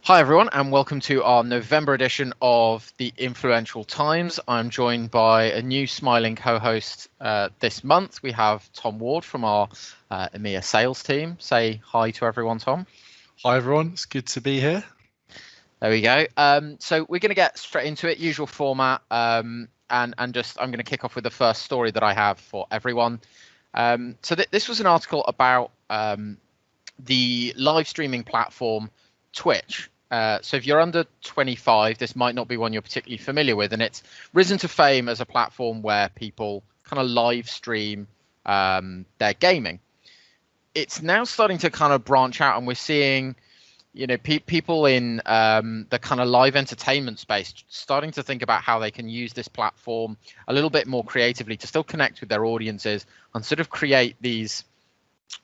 Hi, everyone, and welcome to our November edition of the Influential Times. I'm joined by a new smiling co-host this month. We have Tom Ward from our EMEA sales team. Say hi to everyone, Tom. Hi, everyone. It's good to be here. There we go. So we're going to get straight into it, usual format, and just I'm going to kick off with the first story that I have for everyone. This was an article about the live streaming platform Twitch. So if you're under 25, this might not be one you're particularly familiar with, and it's risen to fame as a platform where people kind of live stream their gaming. It's now starting to kind of branch out, and we're seeing, people in the kind of live entertainment space starting to think about how they can use this platform a little bit more creatively to still connect with their audiences and sort of create these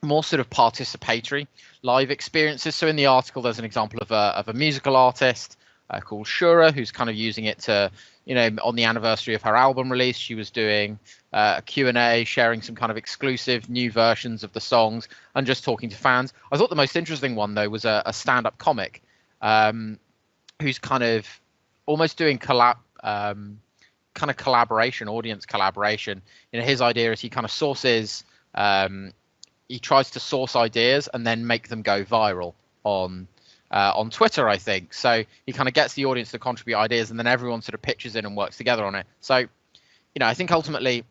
more sort of participatory live experiences. So in the article, there's an example of a musical artist called Shura, who's kind of using it to, on the anniversary of her album release, she was doing a Q&A, sharing some kind of exclusive new versions of the songs and just talking to fans. I thought the most interesting one, though, was a stand-up comic who's kind of almost doing collaboration, audience collaboration. His idea is he kind of sources he tries to source ideas and then make them go viral on Twitter, I think. So he kind of gets the audience to contribute ideas, and then everyone sort of pitches in and works together on it. So, I think ultimately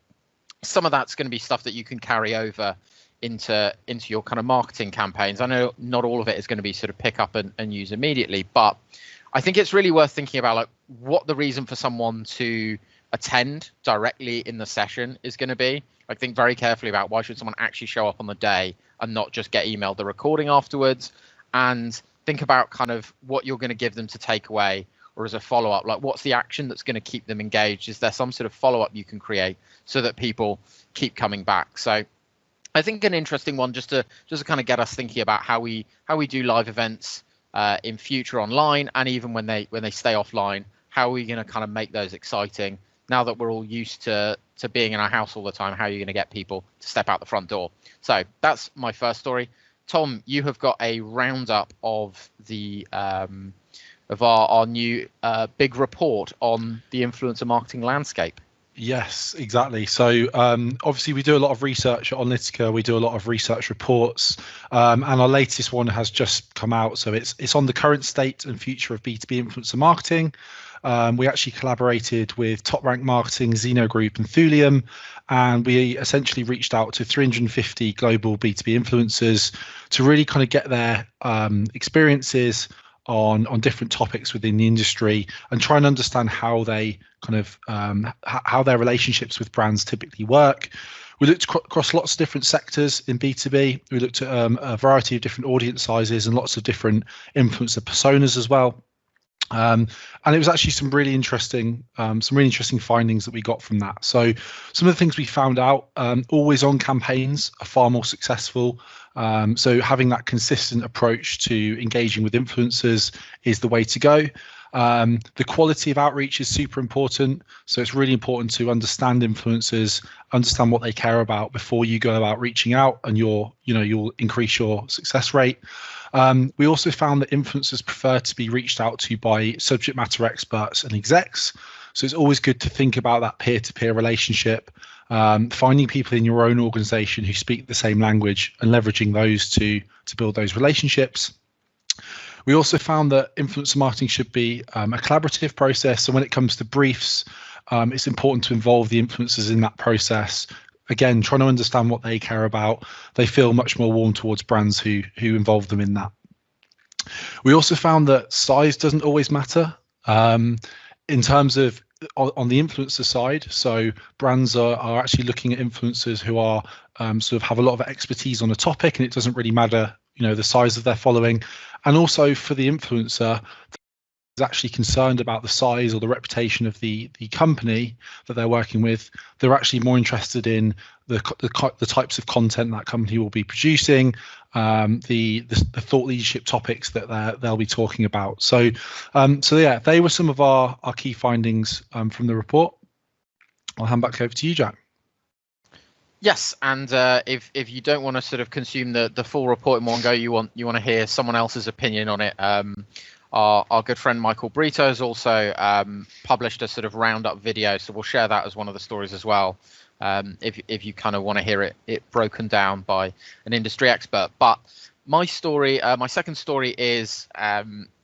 some of that's going to be stuff that you can carry over into your kind of marketing campaigns. I know not all of it is going to be sort of pick up and use immediately, but I think it's really worth thinking about, like, what the reason for someone to attend directly in the session is going to be. Like, think very carefully about why should someone actually show up on the day and not just get emailed the recording afterwards, and think about kind of what you're going to give them to take away or as a follow-up. Like, what's the action that's going to keep them engaged? Is there some sort of follow-up you can create so that people keep coming back? So I think an interesting one just to kind of get us thinking about how we do live events in future online, and even when they stay offline, how are we going to kind of make those exciting now that we're all used to being in our house all the time? How are you going to get people to step out the front door? So that's my first story. Tom, you have got a roundup of the of our new big report on the influencer marketing landscape. Yes, exactly. So obviously we do a lot of research at Analytica. We do a lot of research reports, and our latest one has just come out. So it's on the current state and future of B2B influencer marketing. We actually collaborated with Top Rank Marketing, Zeno Group, and Thulium, and we essentially reached out to 350 global B2B influencers to really kind of get their experiences on different topics within the industry and try and understand how they kind of how their relationships with brands typically work. We looked across lots of different sectors in B2B. We looked at a variety of different audience sizes and lots of different influencer personas as well. And it was actually some really interesting findings that we got from that. So some of the things we found out, always on campaigns are far more successful. So having that consistent approach to engaging with influencers is the way to go. The quality of outreach is super important. So it's really important to understand influencers, understand what they care about before you go about reaching out, and you'll increase your success rate. We also found that influencers prefer to be reached out to by subject matter experts and execs. So it's always good to think about that peer-to-peer relationship, finding people in your own organization who speak the same language and leveraging those to build those relationships. We also found that influencer marketing should be a collaborative process. So when it comes to briefs, it's important to involve the influencers in that process. Again, trying to understand what they care about. They feel much more warm towards brands who involve them in that. We also found that size doesn't always matter in terms of on the influencer side. So brands are actually looking at influencers who are sort of have a lot of expertise on a topic, and it doesn't really matter, the size of their following. And also for the influencer, is actually concerned about the size or the reputation of the company that they're working with. They're actually more interested in the types of content that company will be producing, the thought leadership topics that they'll be talking about. So yeah, they were some of our key findings from the report. I'll hand back over to you, Jack. Yes, and if you don't want to sort of consume the full report in one go, you want to hear someone else's opinion on it. our good friend Michael Brito has also published a sort of roundup video, so we'll share that as one of the stories as well. If you kind of want to hear it broken down by an industry expert. But my story, my second story is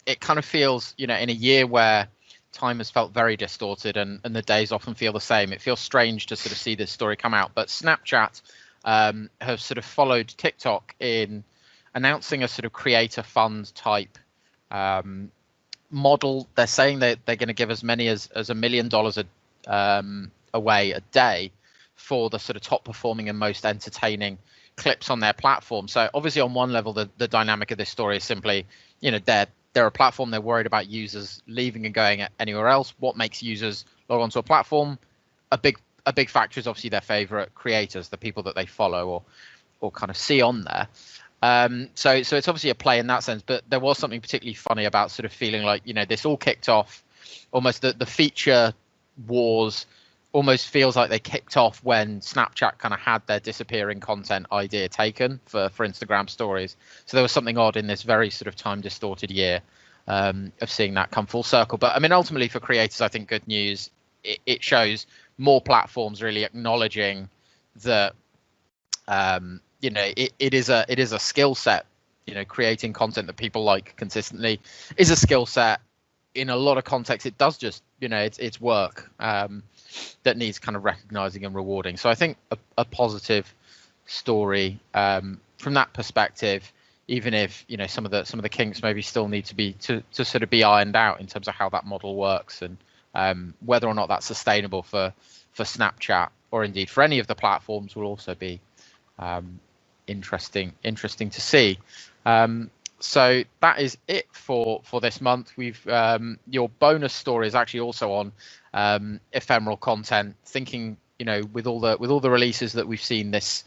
it kind of feels, in a year where time has felt very distorted and the days often feel the same. It feels strange to sort of see this story come out, but Snapchat have sort of followed TikTok in announcing a sort of creator fund type model. They're saying that they're going to give as many as $1 million away a day for the sort of top performing and most entertaining clips on their platform. So obviously on one level, the dynamic of this story is simply, they're a platform, they're worried about users leaving and going anywhere else. What makes users log onto a platform? A big factor is obviously their favorite creators, the people that they follow or kind of see on there. So it's obviously a play in that sense, but there was something particularly funny about sort of feeling like, this all kicked off, almost the feature wars almost feels like they kicked off when Snapchat kind of had their disappearing content idea taken for Instagram stories. So there was something odd in this very sort of time distorted year of seeing that come full circle. But I mean, ultimately for creators, I think good news. It shows more platforms really acknowledging that it is a skill set. Creating content that people like consistently is a skill set. In a lot of contexts, it does just it's work that needs kind of recognizing and rewarding. So I think a positive story from that perspective, even if some of the kinks maybe still need to sort of be ironed out in terms of how that model works and whether or not that's sustainable for Snapchat or indeed for any of the platforms will also be interesting to see. So that is it for this month. We've your bonus story is actually also on ephemeral content. Thinking with all the releases that we've seen this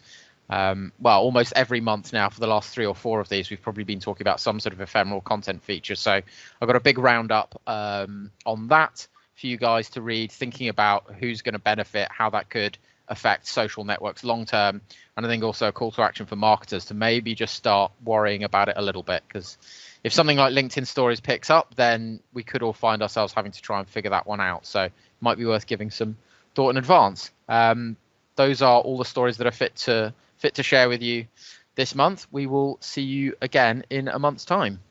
almost every month now for the last 3 or 4 of these, we've probably been talking about some sort of ephemeral content feature. So I've got a big roundup on that for you guys to read, thinking about who's going to benefit, how that could affect social networks long term, and I think also a call to action for marketers to maybe just start worrying about it a little bit, because if something like LinkedIn stories picks up, then we could all find ourselves having to try and figure that one out. So it might be worth giving some thought in advance. Those are all the stories that are fit to share with you this month. We will see you again in a month's time.